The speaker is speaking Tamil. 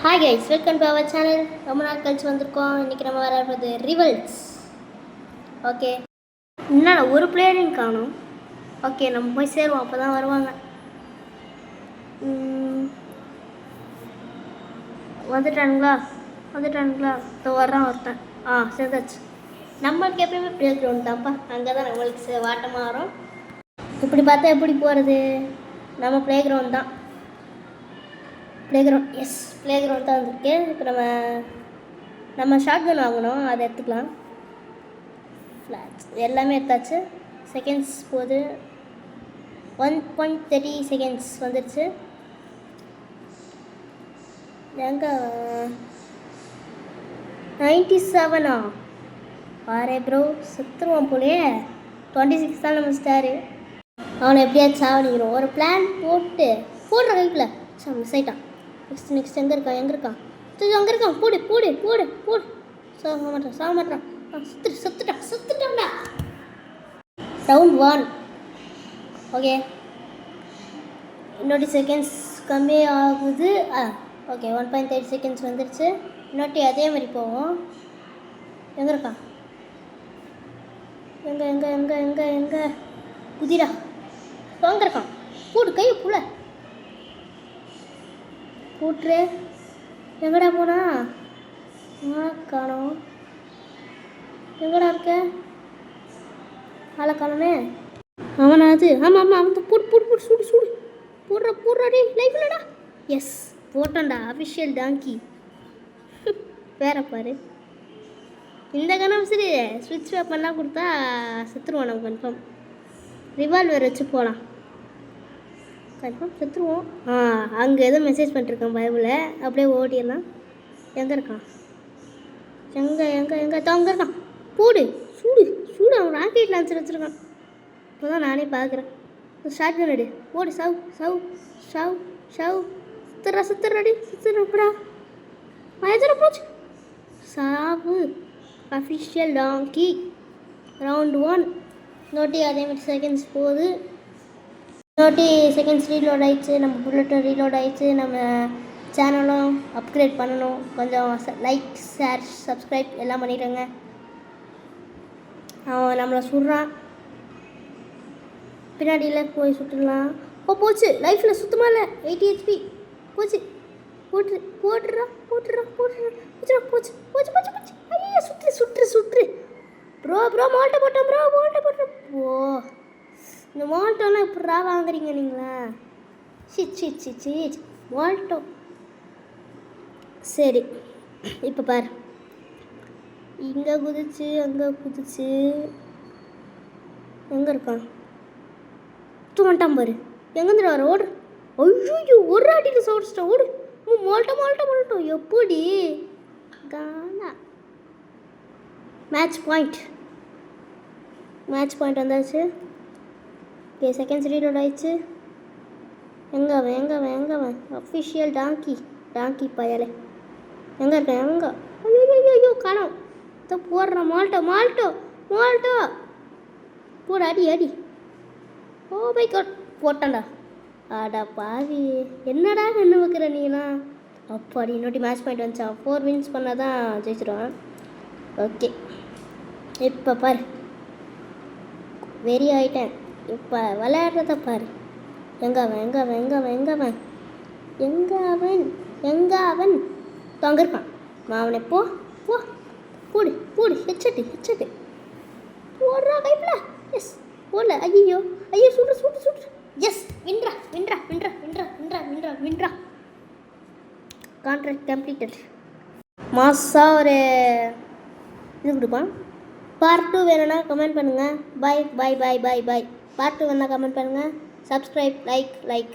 Hi guys, welcome to our channel. ரொம்ப நாள் கழிச்சு வந்திருக்கோம். இன்றைக்கி நம்ம விளையாடுறது ரிவல்ஸ். ஓகே, இன்னும் ஒரு பிளேயரையும் காணும். ஓகே, நம்ம போய் சேருவோம், அப்போ தான் வருவாங்க. வந்துட்டானுங்களா? இப்போ வர்றான் ஒருத்தன். சேர்ந்தாச்சு. நம்மளுக்கு எப்பயுமே ப்ளே கிரவுண்ட் தான்ப்பா. அங்கே தான் நம்மளுக்கு வாட்டமாக வரும். இப்படி பார்த்தா எப்படி போகிறது? நம்ம ப்ளே கிரவுண்ட் தான். ப்ளே கிரவுண்ட் தான் வந்துருக்கு. இப்போ நம்ம ஷார்ட் கன் வாங்கணும், அதை எடுத்துக்கலாம். ஃப்ளாட்ஸ் எல்லாமே எடுத்தாச்சு. செகண்ட்ஸ் போகுது. 1.30 செகண்ட்ஸ் வந்துடுச்சு. எங்கே 97 பாரே ப்ரோ, சுற்றுவான் போலே. 26 தான் நம்ம ஸ்டாரு. அவனை எப்படியாச்சும் சாவடிக்கிறோம். ஒரு பிளான் போடுற கைப்பில் மிஸ் ஆகிட்டான். நெக்ஸ்ட் எங்கே இருக்கான்? அங்கே இருக்கான். போடு. சாக மாட்டான். சுத்துட்டான்டா. ரவுண்ட் 1. ஓகே, இன்னொரு செகண்ட்ஸ் கம்மி ஆகுது. ஓகே, 1.30 செகண்ட்ஸ் வந்துடுச்சு. இன்னொட்டி அதே மாதிரி போவோம். எங்கே இருக்கான்? எங்கே குதிரா அங்கே இருக்கான். போடு கையை புள்ள போட்டுரு. எங்கடா போனா? காணோம். எங்கடா இருக்க? ஆளை காணோமே. அவனாது? ஆமாம், அவன் போடு சூடு போடுறாடி. லைஃப் இல்லடா. எஸ், போட்டோண்டா. அஃபிஷியல் டாங்கி. வேற பாரு. இந்த கணம் சரி, ஸ்விட்ச் வெப்பன்லாம் கொடுத்தா செத்துருவோம் நம்ம கன்ஃபார்ம். ரிவால்வர் வச்சு போகலாம். கன்ஃபார்ம் செத்துருவோம். அங்கே எதுவும் மெசேஜ் பண்ணிருக்கேன் பைபிளில். அப்படியே ஓடிடலாம். எங்கே இருக்கான்? எங்கே அங்கே இருக்கான். போடு சூடு. அவன் ராக்கெட் லான்ச்சர் வச்சுருக்கான். இப்போ தான் நானே பார்க்குறேன். ஷார்ட் கன் அடி. ஓடு. சவ் சுத்துறப்படா. வயதுல போச்சு. சாவு. அஃபிஷியல் டாங்கி. ரவுண்ட் 1. நோட்டி அதே மாதிரி செகண்ட்ஸ் போகுது. செகண்ட்ஸ் ரீலோட் ஆகிடுச்சு. நம்ம புல்லட்டும் ரீலோட் ஆகிடுச்சு. நம்ம சேனலும் அப்கிரேட் பண்ணணும். கொஞ்சம் லைக், ஷேர், சப்ஸ்கிரைப் எல்லாம் பண்ணிவிடுங்க. அவன் நம்மளை சுடுறான். பின்னாடியில் போய் சுட்டுடலாம். போச்சு. லைஃப்பில் சுத்தமாக இல்லை. 80 HP போச்சு. போட்டுறா. போச்சு. ஐயா, சுற்று. ப்ரோ மால்ட்டை போட்டேன். ஓ, இந்த மால்ட்டோலாம் எப்படா வாங்குறீங்க நீங்களா? சி மால்ட்டோ. சரி, இப்போ பாரு. இங்கே குதிச்சு அங்கே குதிச்சு. எங்கே இருக்கான்? வந்துட்டான் பாரு. எங்கேருந்து வர? ஓடு. ஐயோ, ஒரு அடியில் சோடிச்சிட்டா. ஓடு. மால்ட்டோ. எப்படி கானா? மேட்ச் பாயிண்ட் வந்தாச்சு. ஓகே, செகண்ட்ஸ் ரீலோட் ஆயிடுச்சு. எங்கே அவன்? அஃபிஷியல் டாங்கி பயலே. எங்கே இருக்கான்? ஐயோ காணோம். போடுறான். மால்ட்டோ போடு. அடி. ஓ மை காட், போட்டான்டா. ஆடா பாவி, என்னடா என்ன வைக்கிற நீனா? அப்பாடி, இன்னொட்டி மேட்ச் பாயிண்ட் வந்துச்சா. 4 வின்ஸ் பண்ணால் தான் ஜெயிச்சிடுவான். ஓகே, இப்போ பாரு. வெறி ஆகிட்டேன். இப்போ விளையாடுறத பாரு. எங்கே அவன்? அங்கே இருக்கான். அவனை போடு. ஹெட்செட்டு போடுறா கைப்பில். எஸ், போடல. ஐயோ சுடு. எஸ், வின்ரா. Contract completed. மாசா ஒரு இது கொடுப்பான். பார்ட் 2 வேணும்னா கமெண்ட் பண்ணுங்கள். பாய். பார்ட் 2 வேணால் கமெண்ட் பண்ணுங்கள். Subscribe, like.